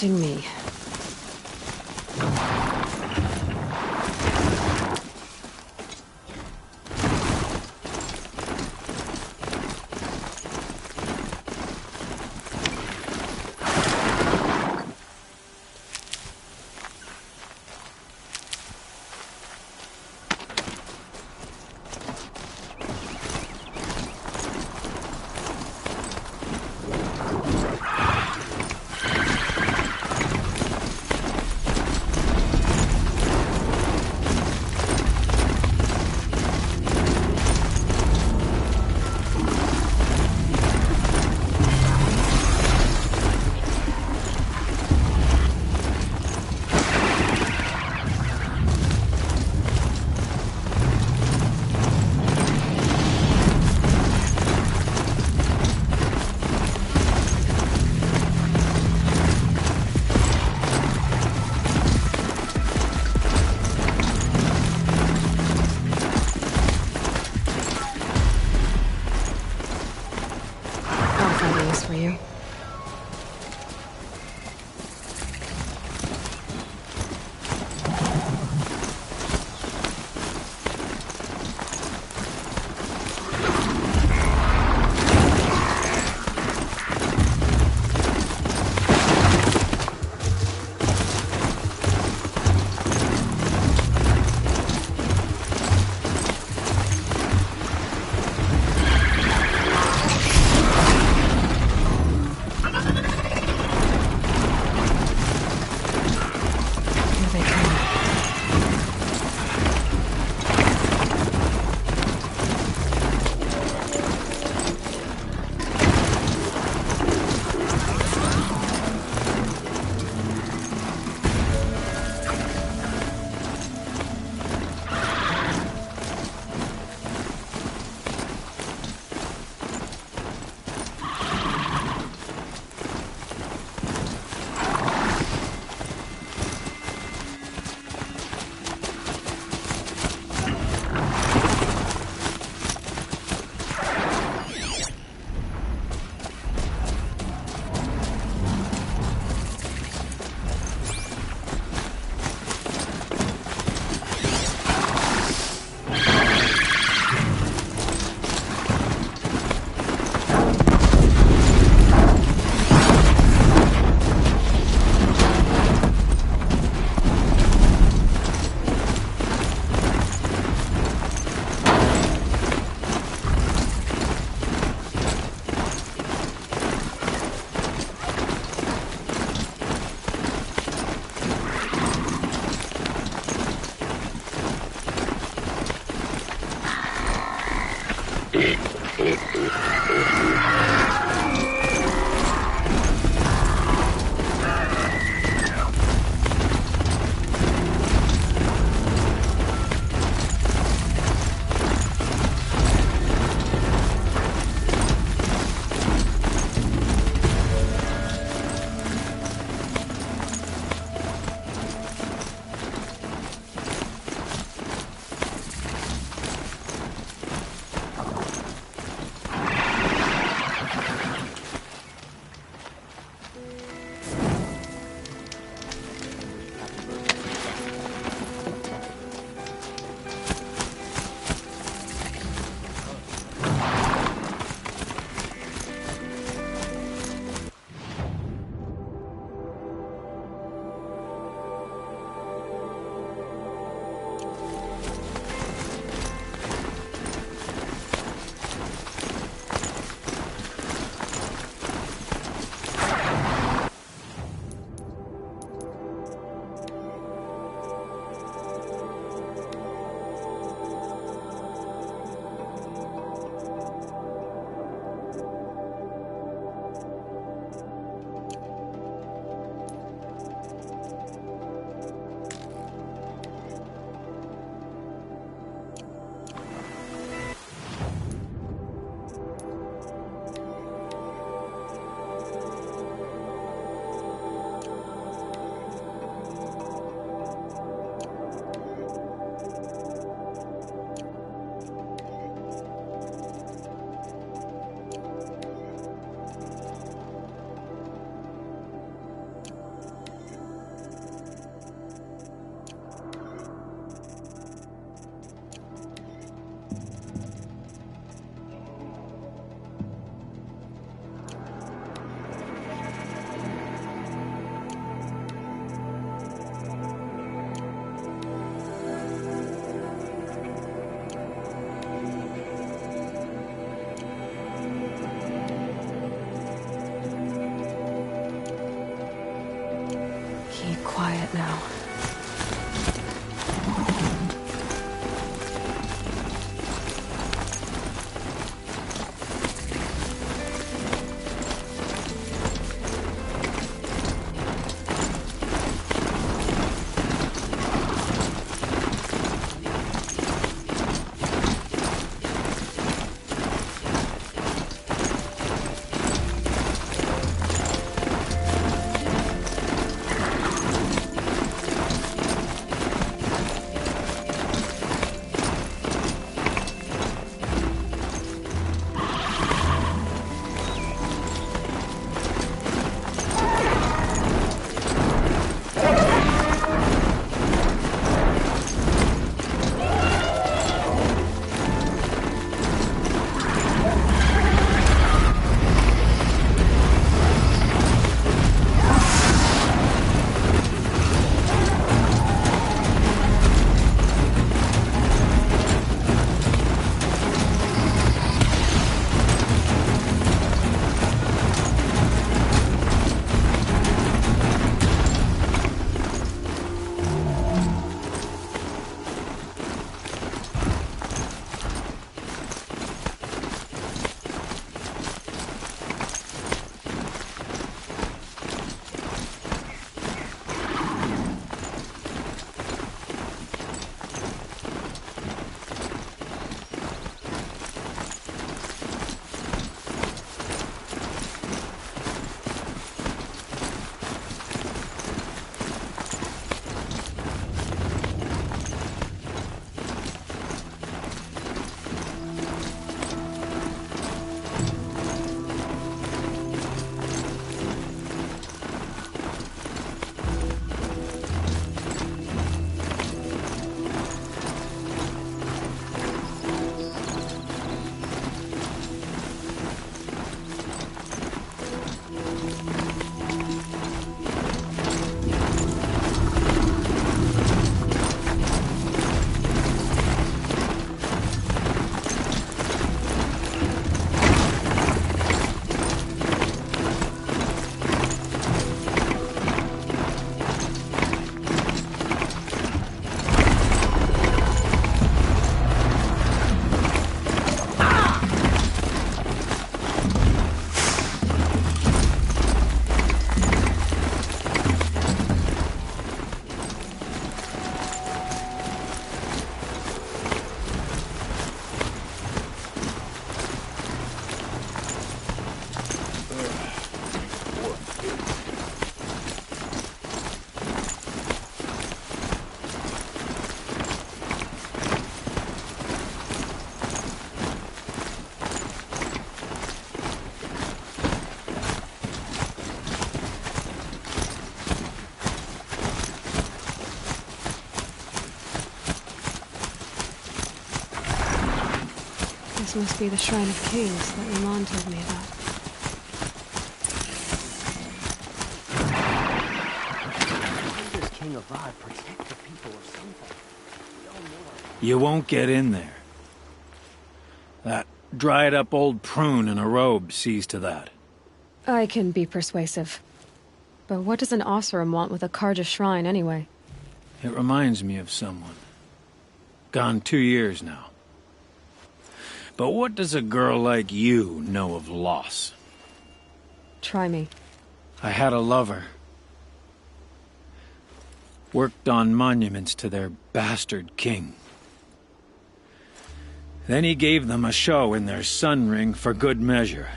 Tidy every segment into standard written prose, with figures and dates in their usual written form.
confronting me. For you. it now. This must be the Shrine of Kings that Iman told me about. How does King Aloy protect the people of something? You won't get in there. That dried-up old prune in a robe sees to that. I can be persuasive. But what does an Oseram want with a Karja shrine, anyway? It reminds me of someone. Gone 2 years now. But what does a girl like you know of loss? Try me. I had a lover. Worked on monuments to their bastard king. Then he gave them a show in their sun ring for good measure.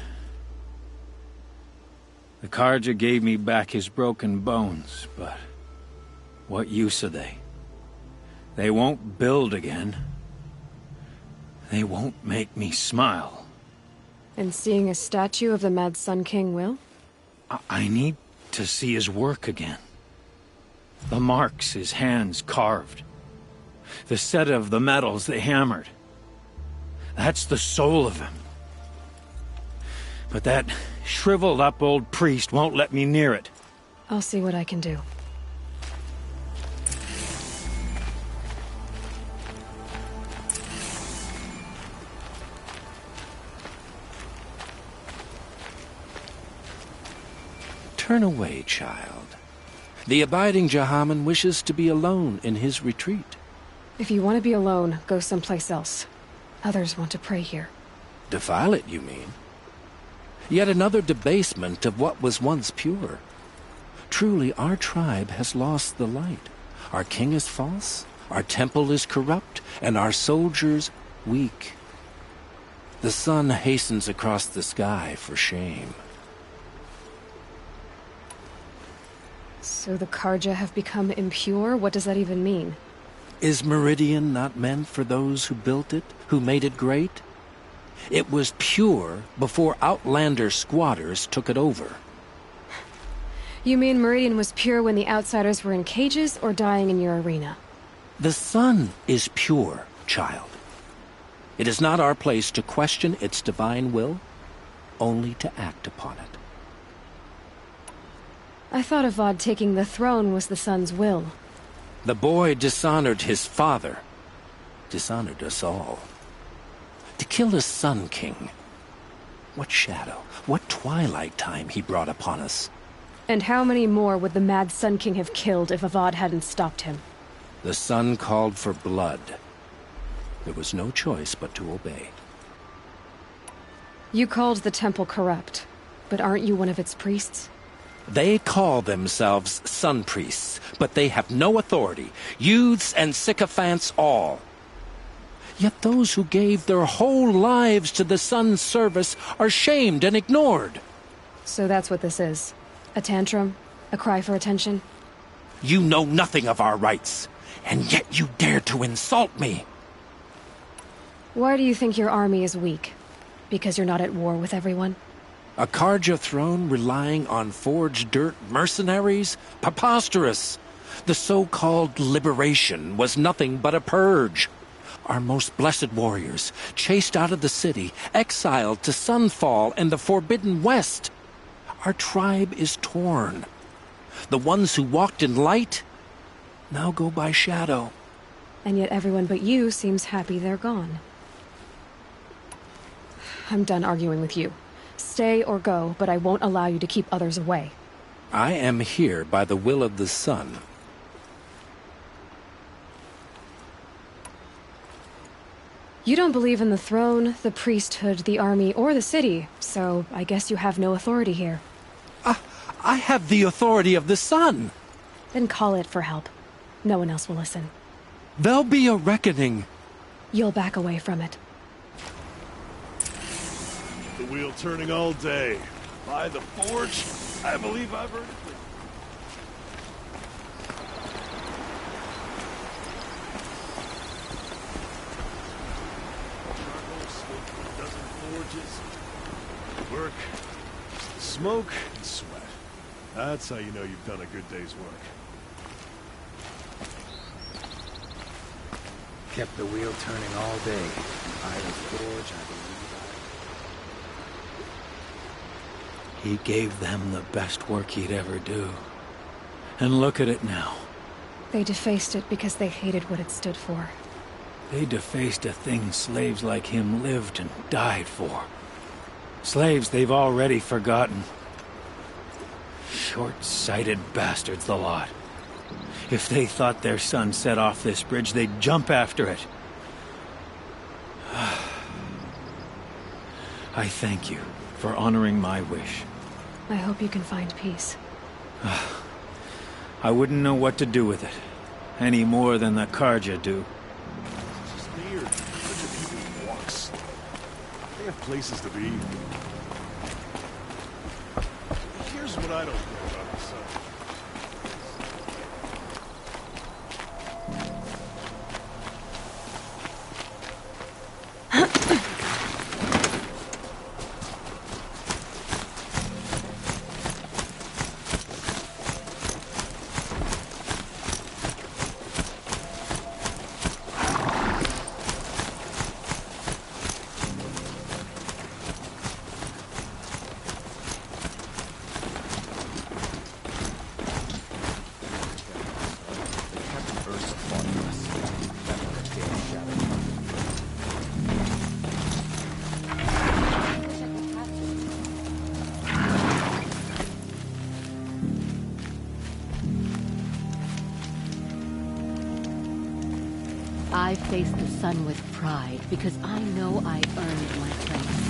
The Karja gave me back his broken bones, but what use are they? They won't build again. They won't make me smile. And seeing a statue of the Mad Sun King will? I need to see his work again. The marks his hands carved. The set of the metals they hammered. That's the soul of him. But that shriveled-up old priest won't let me near it. I'll see what I can do. Turn away, child. The abiding Jahaman wishes to be alone in his retreat. If you want to be alone, go someplace else. Others want to pray here. Defile it, you mean? Yet another debasement of what was once pure. Truly, our tribe has lost the light. Our king is false, our temple is corrupt, and our soldiers weak. The sun hastens across the sky for shame. So the Karja have become impure? What does that even mean? Is Meridian not meant for those who built it, who made it great? It was pure before outlander squatters took it over. You mean Meridian was pure when the outsiders were in cages or dying in your arena? The sun is pure, child. It is not our place to question its divine will, only to act upon it. I thought Avad taking the throne was the sun's will. The boy dishonored his father, dishonored us all. To kill a sun king. What shadow, what twilight time he brought upon us. And how many more would the mad Sun King have killed if Avad hadn't stopped him? The sun called for blood. There was no choice but to obey. You called the temple corrupt, but aren't you one of its priests? They call themselves sun priests, but they have no authority. Youths and sycophants all. Yet those who gave their whole lives to the sun's service are shamed and ignored. So that's what this is. A tantrum? A cry for attention? You know nothing of our rights, and yet you dare to insult me. Why do you think your army is weak? Because you're not at war with everyone? A Karja throne relying on forged dirt mercenaries? Preposterous! The so-called liberation was nothing but a purge. Our most blessed warriors, chased out of the city, exiled to Sunfall and the Forbidden West. Our tribe is torn. The ones who walked in light now go by shadow. And yet everyone but you seems happy they're gone. I'm done arguing with you. Stay or go, but I won't allow you to keep others away. I am here by the will of the sun. You don't believe in the throne, the priesthood, the army, or the city, so I guess you have no authority here. I have the authority of the sun. Then call it for help. No one else will listen. There'll be a reckoning. You'll back away from it. The wheel turning all day. By the forge, I believe I've heard it. Charcoal, smoke from a dozen forges. Work, smoke, and sweat. That's how you know you've done a good day's work. Kept the wheel turning all day. By the forge, I believe He gave them the best work he'd ever do. And look at it now. They defaced it because they hated what it stood for. They defaced a thing slaves like him lived and died for. Slaves they've already forgotten. Short-sighted bastards, the lot. If they thought their son set off this bridge, they'd jump after it. I thank you for honoring my wish. I hope you can find peace. I wouldn't know what to do with it, any more than the Karja do. It's just weird. Such a people walks. They have places to be. Here's what I don't know about the sun. I face the sun with pride because I know I earned my place.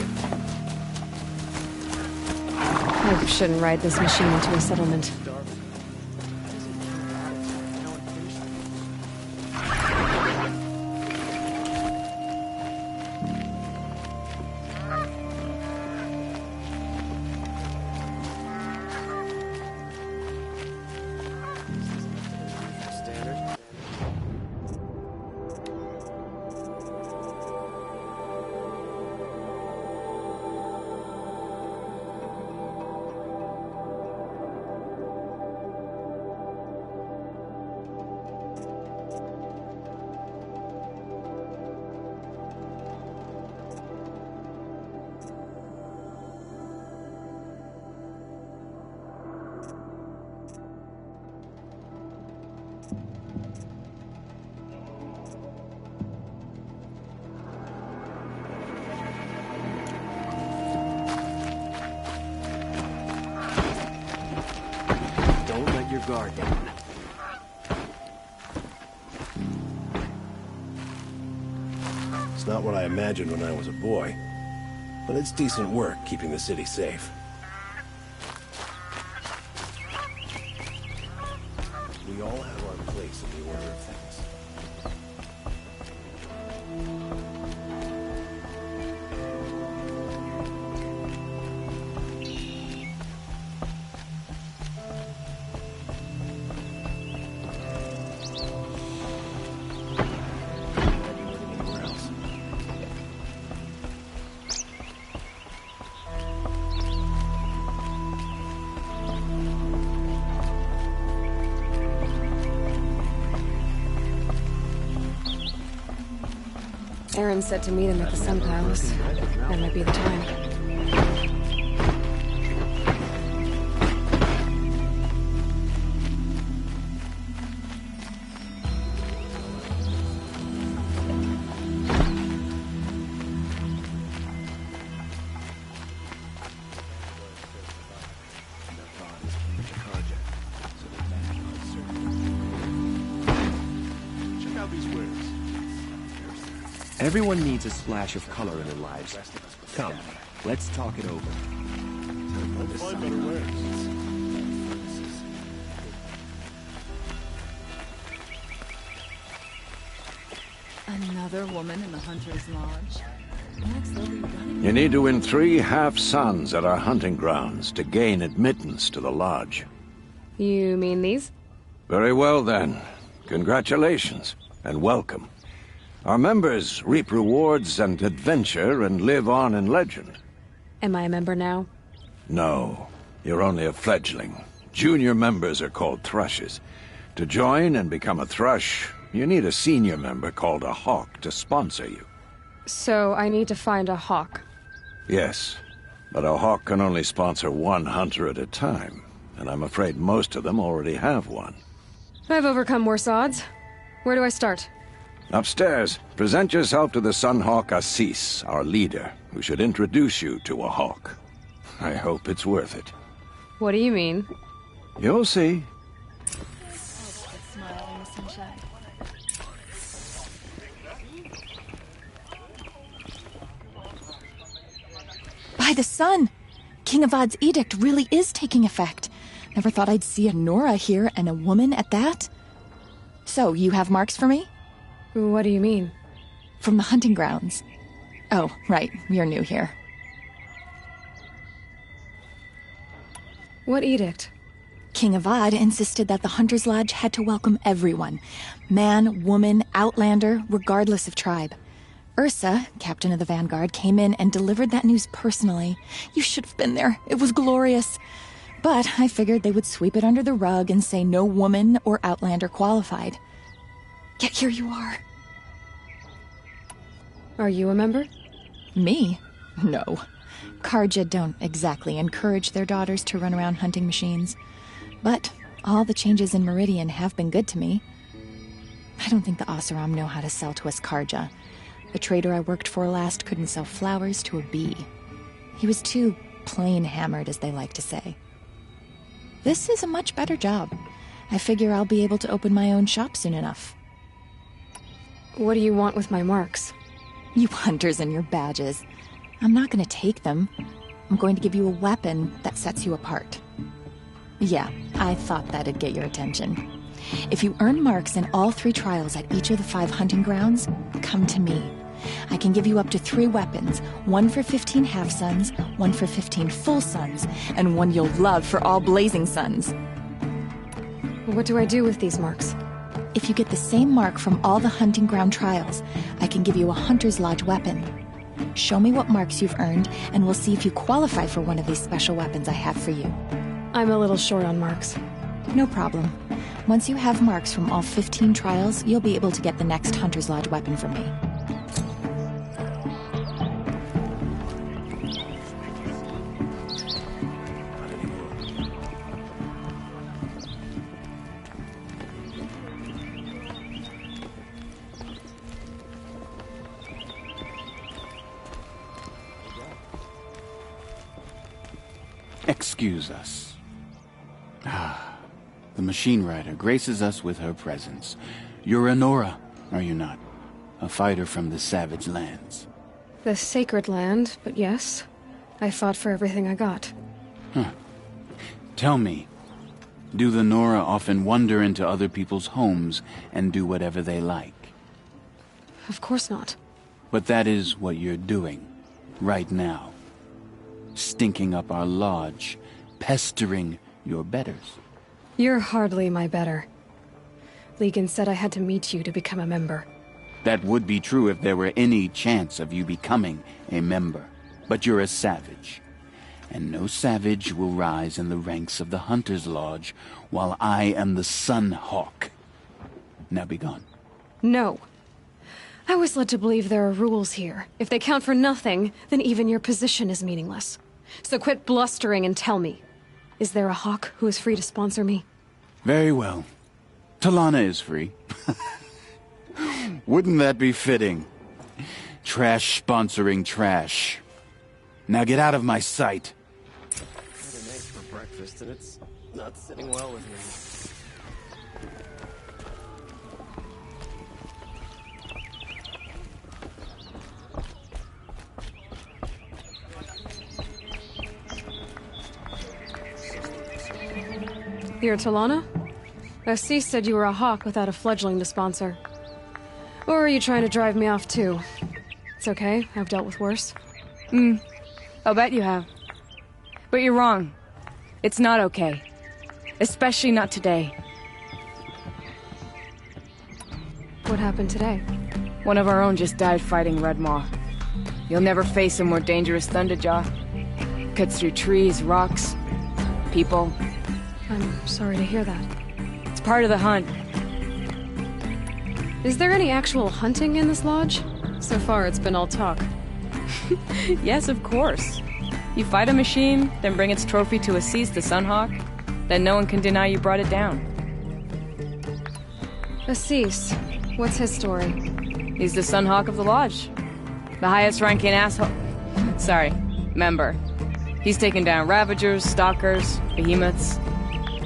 I shouldn't ride this machine into a settlement. Don't let your guard down. It's not what I imagined when I was a boy, but it's decent work keeping the city safe. We all have our place in the order of things. Anywhere else. Aaron said to meet him at the Sun Palace. That might be the time. Check out these wares. Everyone needs a splash of color in their lives. Come, let's talk it over. Let's find better wares. Another woman in the Hunter's Lodge. Max Lily running. You need to win 3 half-suns at our hunting grounds to gain admittance to the lodge. You mean these? Very well, then. Congratulations, and welcome. Our members reap rewards and adventure and live on in legend. Am I a member now? No, you're only a fledgling. Junior members are called thrushes. To join and become a thrush, you need a senior member called a hawk to sponsor you. So I need to find a hawk. Yes, but a hawk can only sponsor 1 hunter at a time, and I'm afraid most of them already have one. I've overcome worse odds. Where do I start? Upstairs, present yourself to the Sunhawk Assis, our leader, who should introduce you to a hawk. I hope it's worth it. What do you mean? You'll see. Smile in the sunshine. By the sun! King Avad's edict really is taking effect. Never thought I'd see a Nora here, and a woman at that. So, you have marks for me? What do you mean? From the hunting grounds. Oh, right, you're new here. What edict? King Avad insisted that the Hunter's Lodge had to welcome everyone. Man, woman, outlander, regardless of tribe. Ursa, captain of the Vanguard, came in and delivered that news personally. You should have been there. It was glorious. But I figured they would sweep it under the rug and say no woman or outlander qualified. Yet here you are. Are you a member? Me? No. Karja don't exactly encourage their daughters to run around hunting machines. But all the changes in Meridian have been good to me. I don't think the Oseram know how to sell to us Karja. The trader I worked for last couldn't sell flowers to a bee. He was too plain hammered, as they like to say. This is a much better job. I figure I'll be able to open my own shop soon enough. What do you want with my marks? You hunters and your badges. I'm not gonna take them. I'm going to give you a weapon that sets you apart. Yeah, I thought that'd get your attention. If you earn marks in all 3 trials at each of the 5 hunting grounds, come to me. I can give you up to 3 weapons, 1 for 15 half-suns, 1 for 15 full suns, and 1 you'll love for all blazing suns. What do I do with these marks? If you get the same mark from all the hunting ground trials, I can give you a Hunter's Lodge weapon. Show me what marks you've earned, and we'll see if you qualify for one of these special weapons I have for you. I'm a little short on marks. No problem. Once you have marks from all 15 trials, you'll be able to get the next Hunter's Lodge weapon from me. Excuse us. The machine rider graces us with her presence. You're a Nora, are you not? A fighter from the savage lands. The sacred land, but yes. I fought for everything I got. Tell me, do the Nora often wander into other people's homes and do whatever they like? Of course not. But that is what you're doing, right now. Stinking up our lodge, pestering your betters. You're hardly my better. Legan said I had to meet you to become a member. That would be true if there were any chance of you becoming a member. But you're a savage. And no savage will rise in the ranks of the Hunter's Lodge while I am the Sun Hawk. Now be gone. No. I was led to believe there are rules here. If they count for nothing, then even your position is meaningless. So quit blustering and tell me. Is there a hawk who is free to sponsor me? Very well. Talana is free. Wouldn't that be fitting? Trash sponsoring trash. Now get out of my sight. I had an egg for breakfast and it's not sitting well with me. You're Talana? Assis said you were a hawk without a fledgling to sponsor. Or are you trying to drive me off too? It's okay, I've dealt with worse. I'll bet you have. But you're wrong. It's not okay. Especially not today. What happened today? One of our own just died fighting Red Maw. You'll never face a more dangerous Thunderjaw. Cuts through trees, rocks, people. I'm sorry to hear that. It's part of the hunt. Is there any actual hunting in this lodge? So far, it's been all talk. Yes, of course. You fight a machine, then bring its trophy to Assis the Sunhawk, then no one can deny you brought it down. Assis, what's his story? He's the Sunhawk of the Lodge. The highest ranking asshole... Sorry, member. He's taken down Ravagers, Stalkers, Behemoths.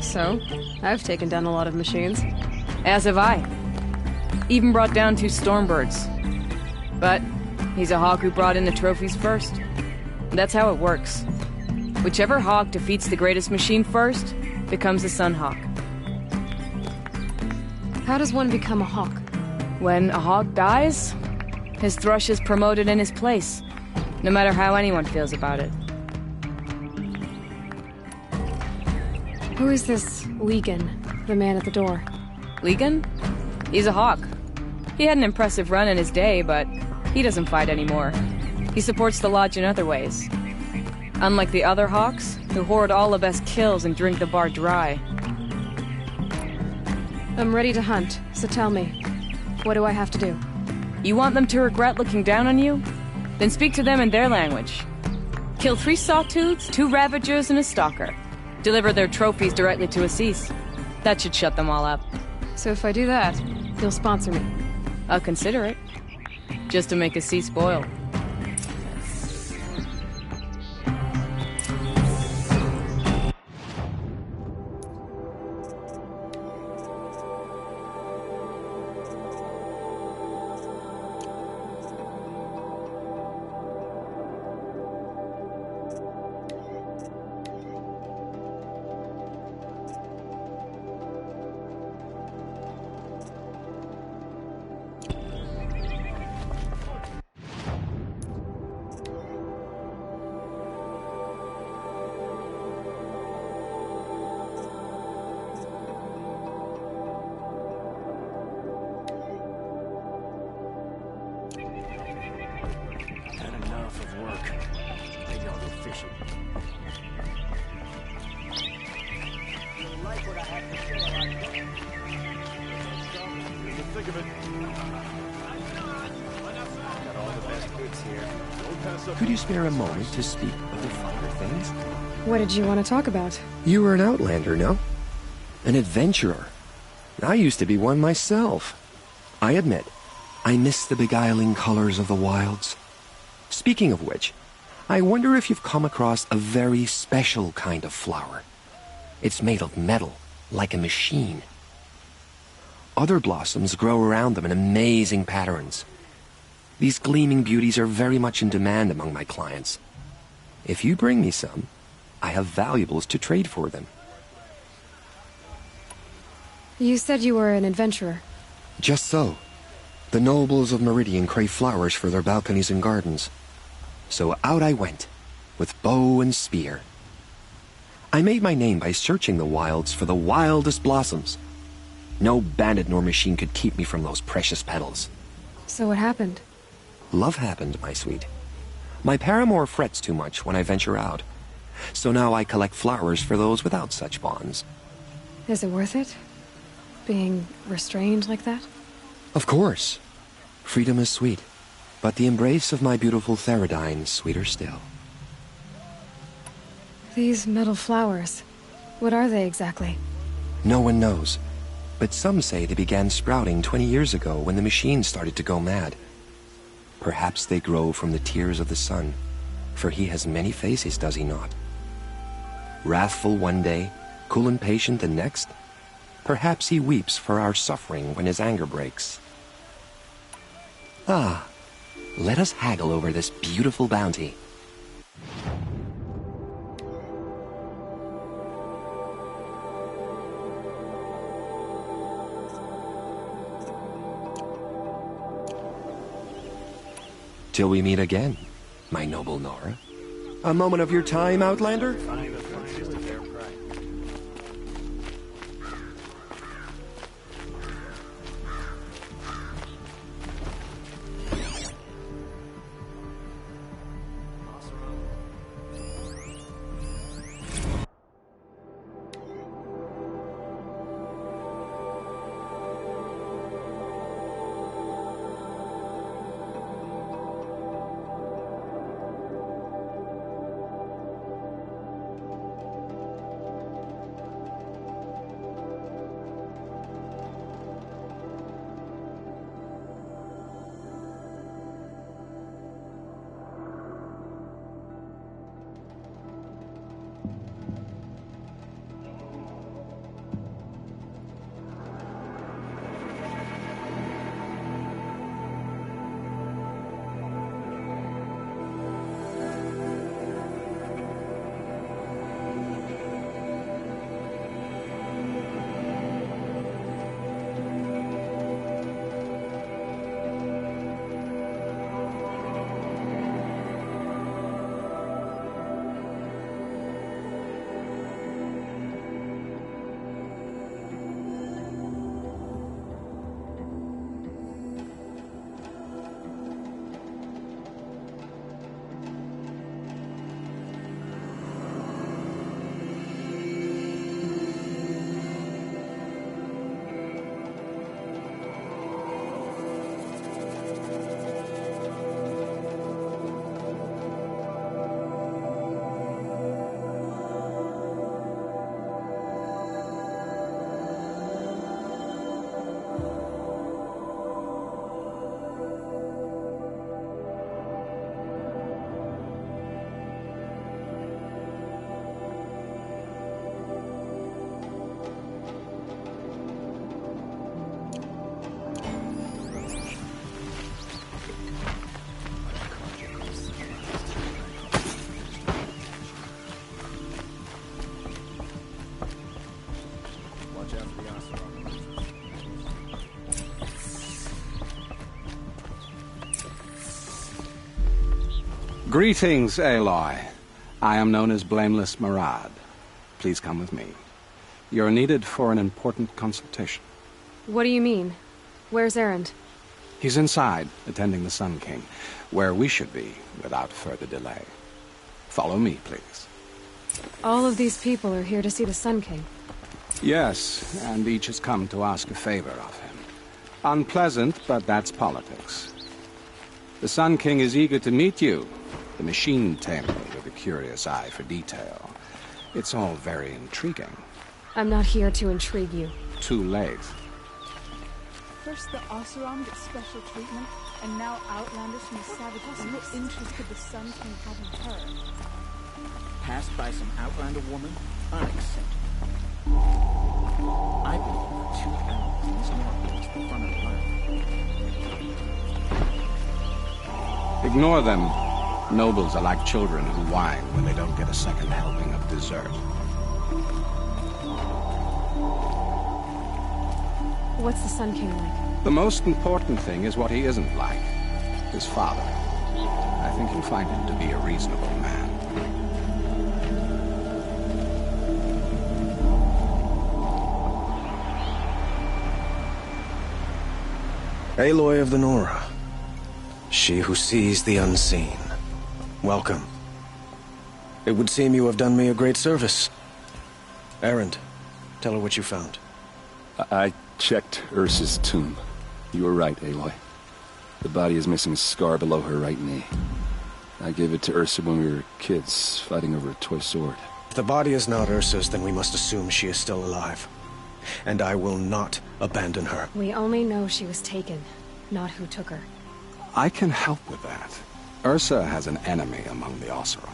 So, I've taken down a lot of machines. As have I. Even brought down 2 Stormbirds. But he's a hawk who brought in the trophies first. That's how it works. Whichever hawk defeats the greatest machine first becomes a Sunhawk. How does one become a hawk? When a hawk dies, his thrush is promoted in his place, no matter how anyone feels about it. Who is this Legan, the man at the door? Legan? He's a hawk. He had an impressive run in his day, but he doesn't fight anymore. He supports the lodge in other ways. Unlike the other hawks, who hoard all the best kills and drink the bar dry. I'm ready to hunt, so tell me, what do I have to do? You want them to regret looking down on you? Then speak to them in their language. Kill 3 Sawtooths, 2 Ravagers, and a Stalker. Deliver their trophies directly to Assis. That should shut them all up. So if I do that, you'll sponsor me? I'll consider it. Just to make Assis spoil. efficient. You'll like what I have to say about that. Come to think of it, Got all the best goods here. don't pass up. Could you spare a moment to speak of the finer things? What did you want to talk about? You were an outlander, no? An adventurer. I used to be one myself. I admit, I miss the beguiling colors of the wilds. Speaking of which, I wonder if you've come across a very special kind of flower. It's made of metal, like a machine. Other blossoms grow around them in amazing patterns. These gleaming beauties are very much in demand among my clients. If you bring me some, I have valuables to trade for them. You said you were an adventurer. Just so. The nobles of Meridian crave flowers for their balconies and gardens. So out I went, with bow and spear. I made my name by searching the wilds for the wildest blossoms. No bandit nor machine could keep me from those precious petals. So what happened? Love happened, my sweet. My paramour frets too much when I venture out. So now I collect flowers for those without such bonds. Is it worth it? Being restrained like that? Of course. Freedom is sweet, but the embrace of my beautiful Theridine sweeter still. These metal flowers, what are they exactly? No one knows, but some say they began sprouting 20 years ago when the machine started to go mad. Perhaps they grow from the tears of the sun, for he has many faces, does he not? Wrathful one day, cool and patient the next. Perhaps he weeps for our suffering when his anger breaks. Ah, let us haggle over this beautiful bounty. Till we meet again, my noble Nora. A moment of your time, Outlander? Greetings, Aloy. I am known as Blameless Marad. Please come with me. You're needed for an important consultation. What do you mean? Where's Erend? He's inside, attending the Sun King, where we should be without further delay. Follow me, please. All of these people are here to see the Sun King. Yes, and each has come to ask a favor of him. Unpleasant, but that's politics. The Sun King is eager to meet you, the machine tamer with a curious eye for detail. It's all very intriguing. I'm not here to intrigue you. Too late. First the Oseram gets special treatment, and now Outlanders from the Savages are so interested the Sun King having her. Passed by some Outlander woman? Unacceptable. I've been here for 2 hours, and this North is the front of the line. Ignore them. Nobles are like children who whine when they don't get a second helping of dessert. What's the Sun King like? The most important thing is what he isn't like. His father. I think you'll find him to be a reasonable man. Aloy of the Nora. She who sees the unseen. Welcome. It would seem you have done me a great service. Erend, tell her what you found. I checked Ursa's tomb. You were right, Aloy. The body is missing a scar below her right knee. I gave it to Ursa when we were kids, fighting over a toy sword. If the body is not Ursa's, then we must assume she is still alive. And I will not abandon her. We only know she was taken, not who took her. I can help with that. Ursa has an enemy among the Oseram.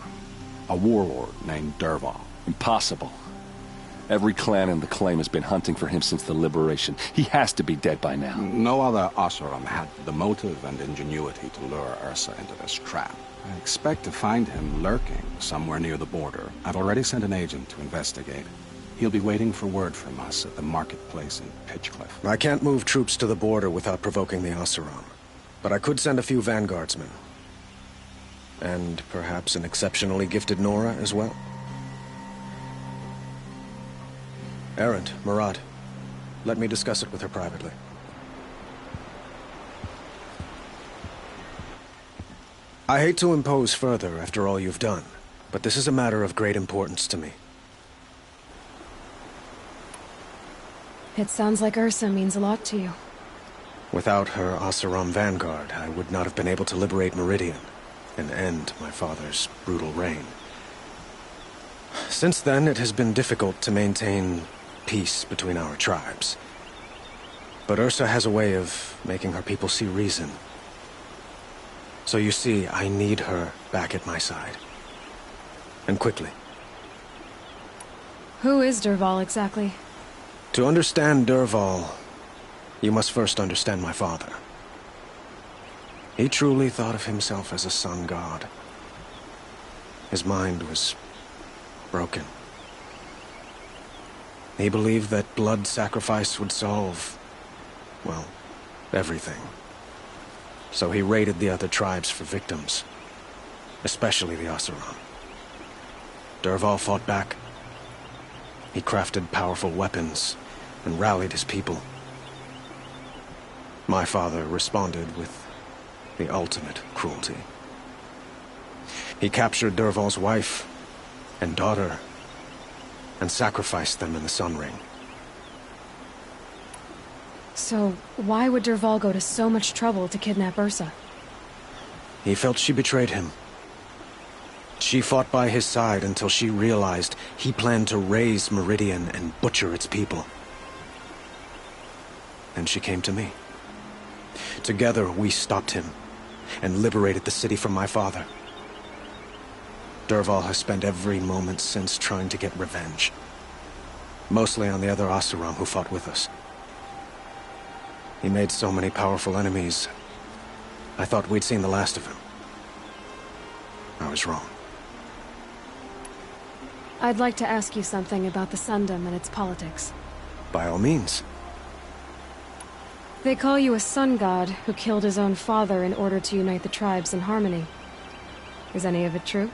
A warlord named Dervahl. Impossible. Every clan in the claim has been hunting for him since the liberation. He has to be dead by now. No other Oseram had the motive and ingenuity to lure Ursa into this trap. I expect to find him lurking somewhere near the border. I've already sent an agent to investigate. He'll be waiting for word from us at the marketplace in Pitchcliff. I can't move troops to the border without provoking the Oseram. But I could send a few vanguardsmen. And perhaps an exceptionally gifted Nora as well. Erend, Murad, let me discuss it with her privately. I hate to impose further after all you've done, but this is a matter of great importance to me. It sounds like Ursa means a lot to you. Without her Oseram vanguard, I would not have been able to liberate Meridian and end my father's brutal reign. Since then, it has been difficult to maintain peace between our tribes. But Ursa has a way of making her people see reason. So you see, I need her back at my side. And quickly. Who is Dervahl exactly? To understand Dervahl, you must first understand my father. He truly thought of himself as a sun god. His mind was broken. He believed that blood sacrifice would solve, well, everything. So he raided the other tribes for victims, especially the Oseram. Dervahl fought back. He crafted powerful weapons and rallied his people. My father responded with the ultimate cruelty. He captured Dervahl's wife and daughter and sacrificed them in the Sun Ring. So, why would Dervahl go to so much trouble to kidnap Ursa? He felt she betrayed him. She fought by his side until she realized he planned to raise Meridian and butcher its people. Then she came to me. Together, we stopped him and liberated the city from my father. Dervahl has spent every moment since trying to get revenge. Mostly on the other Oseram who fought with us. He made so many powerful enemies, I thought we'd seen the last of him. I was wrong. I'd like to ask you something about the Sundom and its politics. By all means. They call you a sun god who killed his own father in order to unite the tribes in harmony. Is any of it true?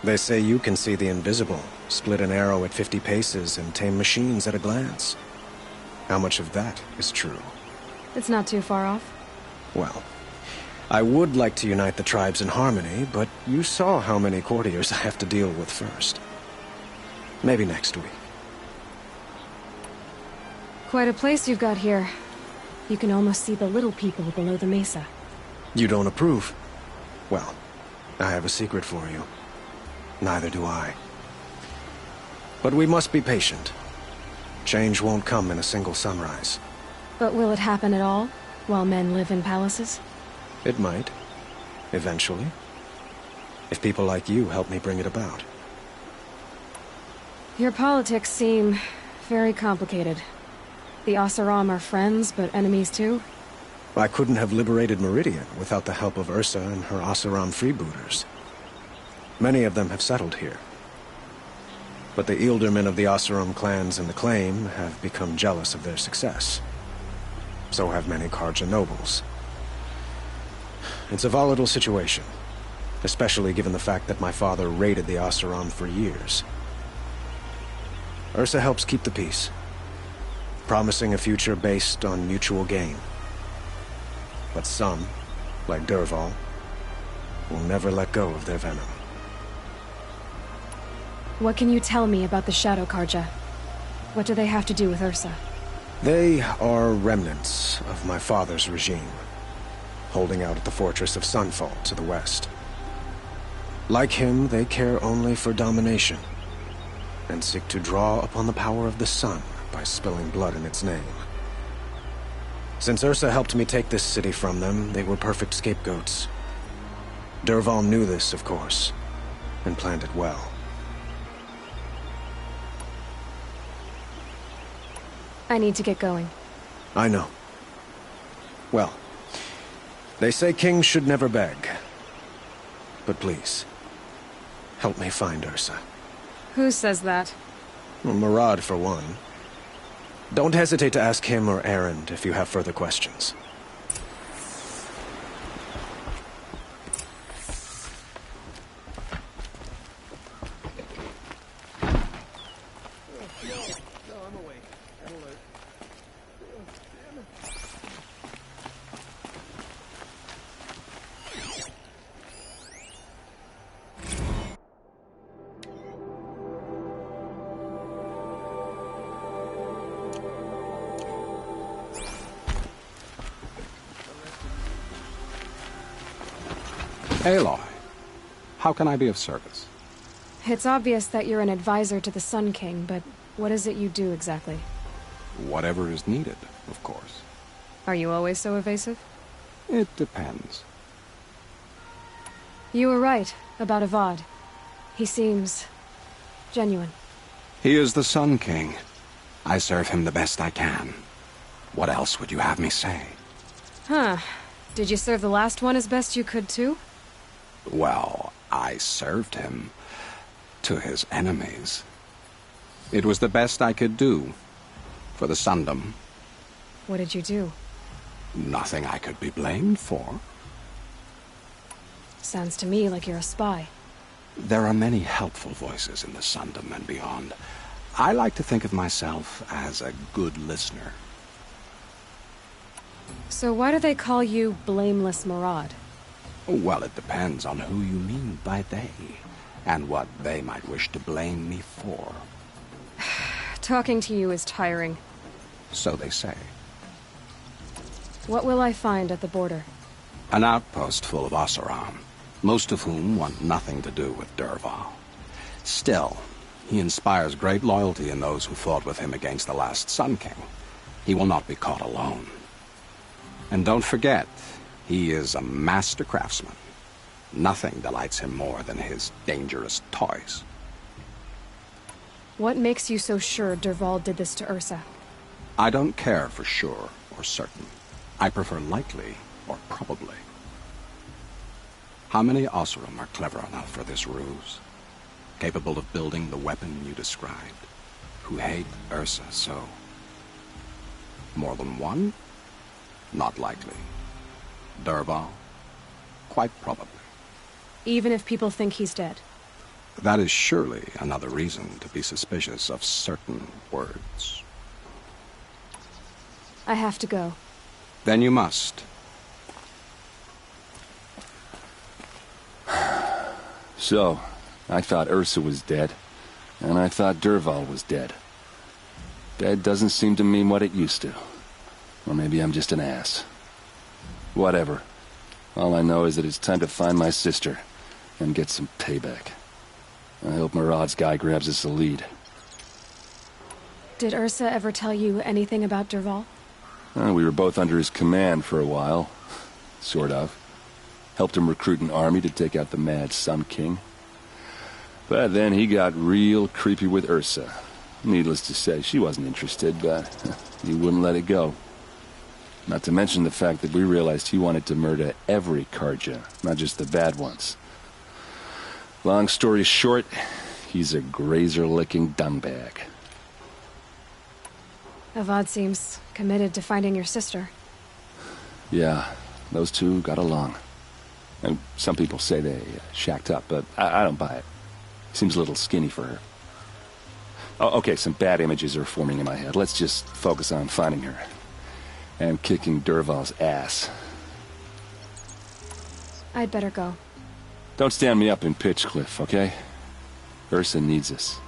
They say you can see the invisible, split an arrow at 50 paces, and tame machines at a glance. How much of that is true? It's not too far off. Well, I would like to unite the tribes in harmony, but you saw how many courtiers I have to deal with first. Maybe next week. Quite a place you've got here. You can almost see the little people below the mesa. You don't approve? Well, I have a secret for you. Neither do I. But we must be patient. Change won't come in a single sunrise. But will it happen at all, while men live in palaces? It might. Eventually. If people like you help me bring it about. Your politics seem very complicated. The Oseram are friends, but enemies too? I couldn't have liberated Meridian without the help of Ursa and her Oseram freebooters. Many of them have settled here. But the ealdormen of the Oseram clans in the Claim have become jealous of their success. So have many Carja nobles. It's a volatile situation, especially given the fact that my father raided the Oseram for years. Ursa helps keep the peace, promising a future based on mutual gain. But some, like Dervahl, will never let go of their venom. What can you tell me about the Shadow Carja? What do they have to do with Ursa? They are remnants of my father's regime, holding out at the fortress of Sunfall to the west. Like him, they care only for domination, and seek to draw upon the power of the sun by spilling blood in its name. Since Ursa helped me take this city from them, they were perfect scapegoats. Dervahl knew this, of course, and planned it well. I need to get going. I know. Well, they say kings should never beg. But please, help me find Ursa. Who says that? Well, Murad, for one. Don't hesitate to ask him or Erend if you have further questions. Aloy, how can I be of service? It's obvious that you're an advisor to the Sun King, but what is it you do exactly? Whatever is needed, of course. Are you always so evasive? It depends. You were right about Avad. He seems genuine. He is the Sun King. I serve him the best I can. What else would you have me say? Huh. Did you serve the last one as best you could, too? Well, I served him to his enemies. It was the best I could do for the Sundom. What did you do? Nothing I could be blamed for. Sounds to me like you're a spy. There are many helpful voices in the Sundom and beyond. I like to think of myself as a good listener. So why do they call you Blameless Murad? Well, it depends on who you mean by they, and what they might wish to blame me for. Talking to you is tiring. So they say. What will I find at the border? An outpost full of Oseram, most of whom want nothing to do with Dervahl. Still, he inspires great loyalty in those who fought with him against the last Sun King. He will not be caught alone. And don't forget, he is a master craftsman. Nothing delights him more than his dangerous toys. What makes you so sure Dervahl did this to Ursa? I don't care for sure or certain. I prefer likely or probably. How many Oseram are clever enough for this ruse? Capable of building the weapon you described? Who hate Ursa so? More than one? Not likely. Dervahl? Quite probably. Even if people think he's dead? That is surely another reason to be suspicious of certain words. I have to go. Then you must. So, I thought Ursa was dead, and I thought Dervahl was dead. Dead doesn't seem to mean what it used to. Or maybe I'm just an ass. Whatever. All I know is that it's time to find my sister and get some payback. I hope Murad's guy grabs us a lead. Did Ursa ever tell you anything about Dervahl? We were both under his command for a while. Sort of. Helped him recruit an army to take out the Mad Sun King. But then he got real creepy with Ursa. Needless to say, she wasn't interested, but he wouldn't let it go. Not to mention the fact that we realized he wanted to murder every Karja, not just the bad ones. Long story short, he's a grazer-licking dungbag. Avad seems committed to finding your sister. Yeah, those two got along. And some people say they shacked up, but I don't buy it. Seems a little skinny for her. Oh, okay, some bad images are forming in my head. Let's just focus on finding her. And kicking Dervahl's ass. I'd better go. Don't stand me up in Pitchcliff, okay? Ursa needs us.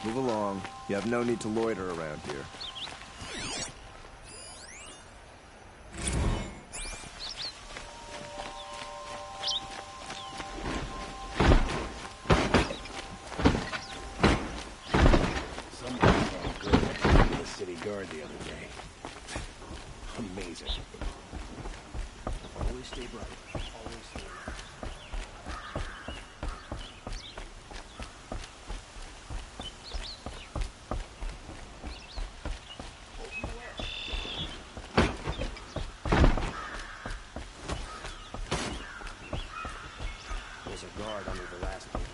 Move along. You have no need to loiter around here. Someone called good to the city guard the other day. Amazing. Always stay bright. Always stay bright. There's a guard under the last building.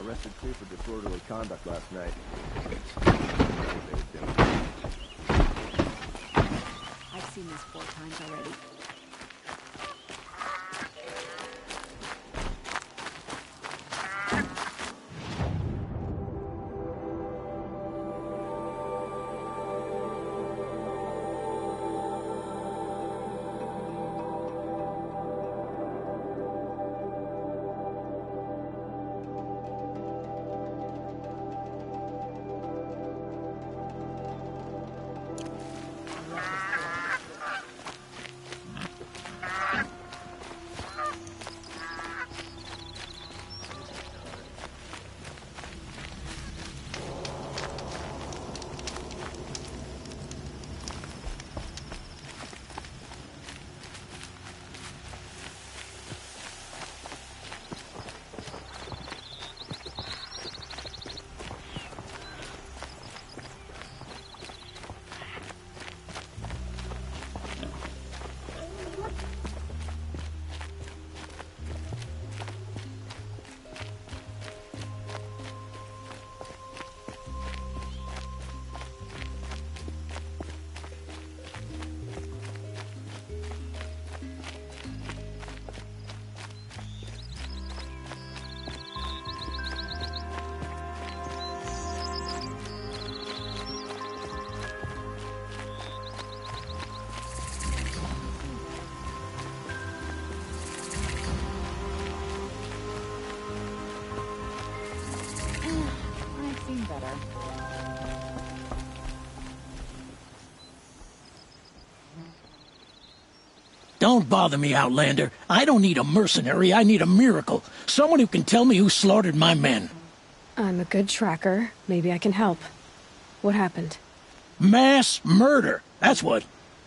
Arrested two for disorderly conduct last night. What they were doing. I've seen this 4 times already. bother me, Outlander. I don't need a mercenary, I need a miracle. Someone who can tell me who slaughtered my men. I'm a good tracker. Maybe I can help. What happened? Mass murder, that's what.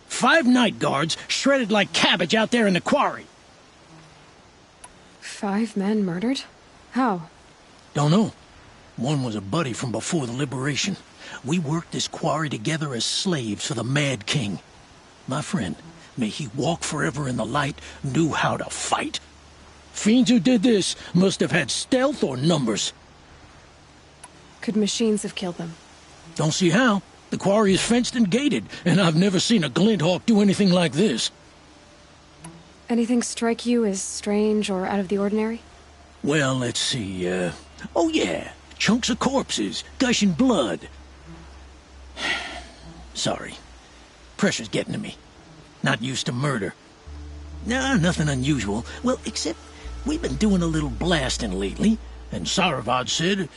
5 night guards shredded like cabbage out there in the quarry. 5 men murdered? How? Don't know. One was a buddy from before the liberation. We worked this quarry together as slaves for the Mad King. My friend, may he walk forever in the light, knew how to fight. Fiends who did this must have had stealth or numbers. Could machines have killed them? Don't see how. The quarry is fenced and gated, and I've never seen a Glinthawk do anything like this. Anything strike you as strange or out of the ordinary? Well, let's see, oh yeah, chunks of corpses, gushing blood. Sorry. Pressure's getting to me. Not used to murder. Nah, nothing unusual. Well, except we've been doing a little blasting lately, and Saravad said,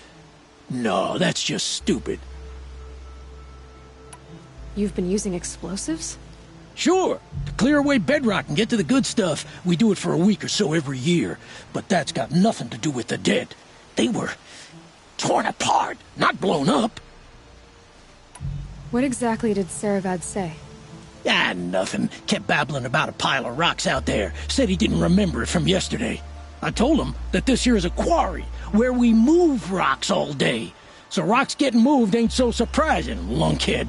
no, that's just stupid. You've been using explosives? Sure, to clear away bedrock and get to the good stuff, we do it for a week or so every year. But that's got nothing to do with the dead. They were torn apart, not blown up. What exactly did Saravad say? Ah, nothing. Kept babbling about a pile of rocks out there. Said he didn't remember it from yesterday. I told him that this here is a quarry, where we move rocks all day. So rocks getting moved ain't so surprising, lunkhead.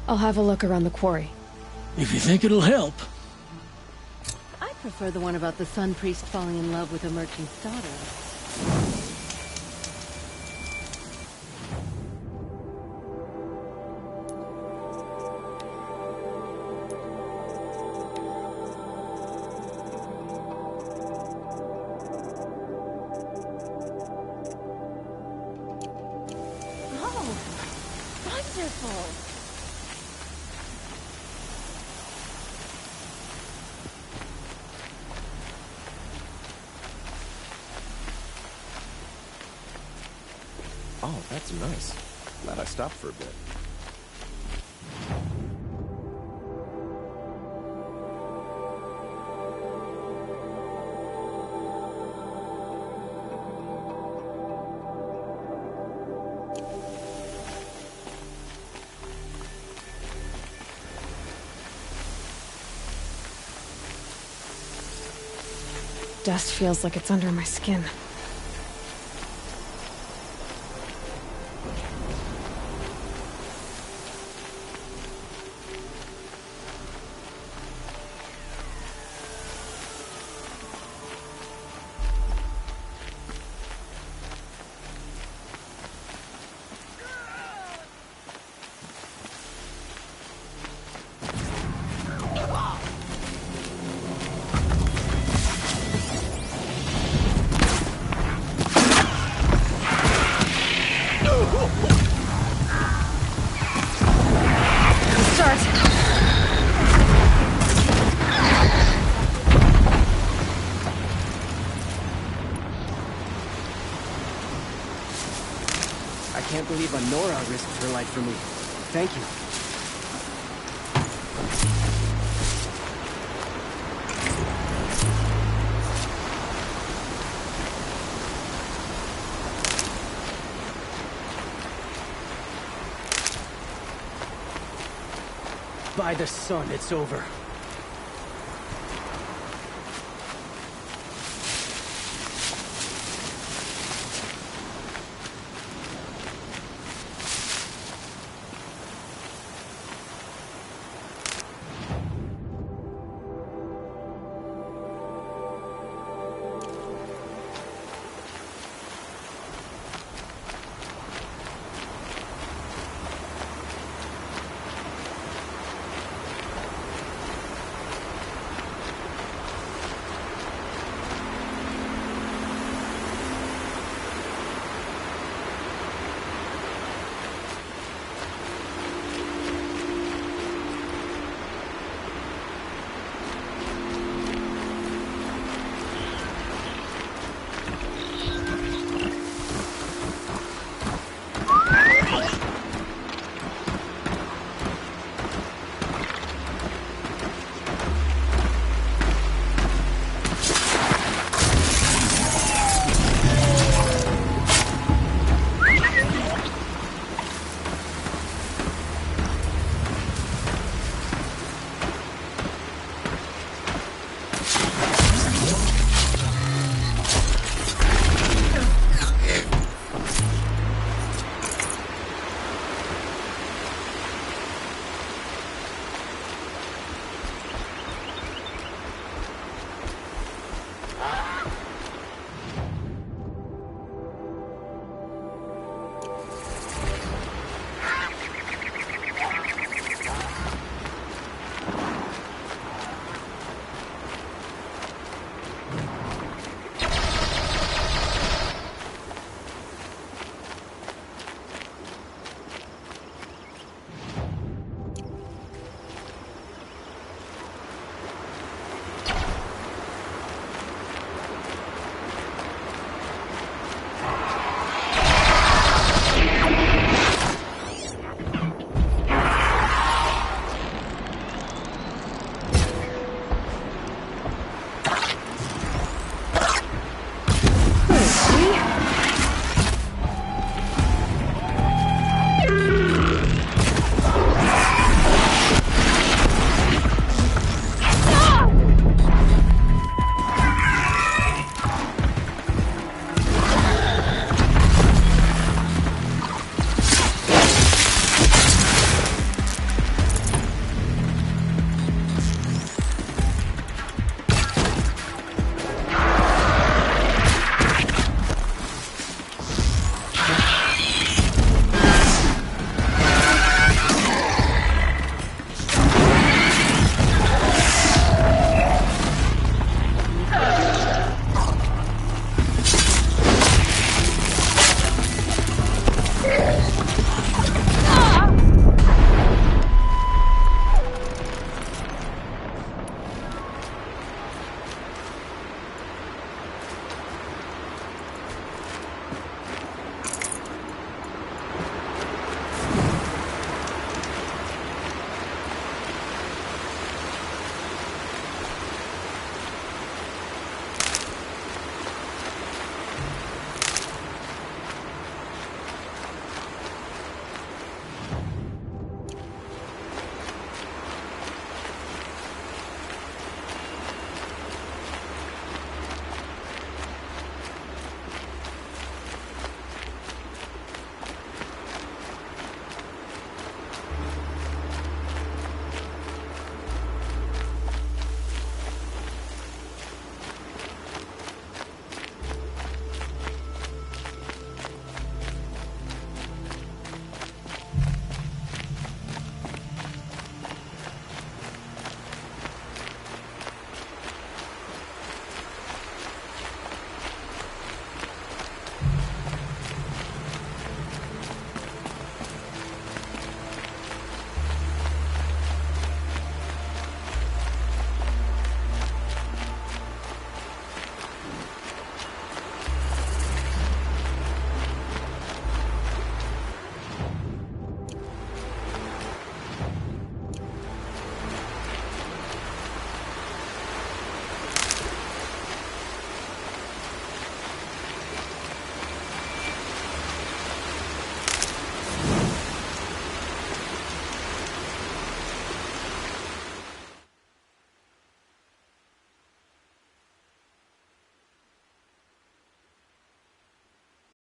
I'll have a look around the quarry. If you think it'll help. I prefer the one about the Sun Priest falling in love with a merchant's daughter. Oh, that's nice. Glad I stopped for a bit. Dust feels like it's under my skin. I can't believe Honora risked her life for me. Thank you. By the sun, it's over.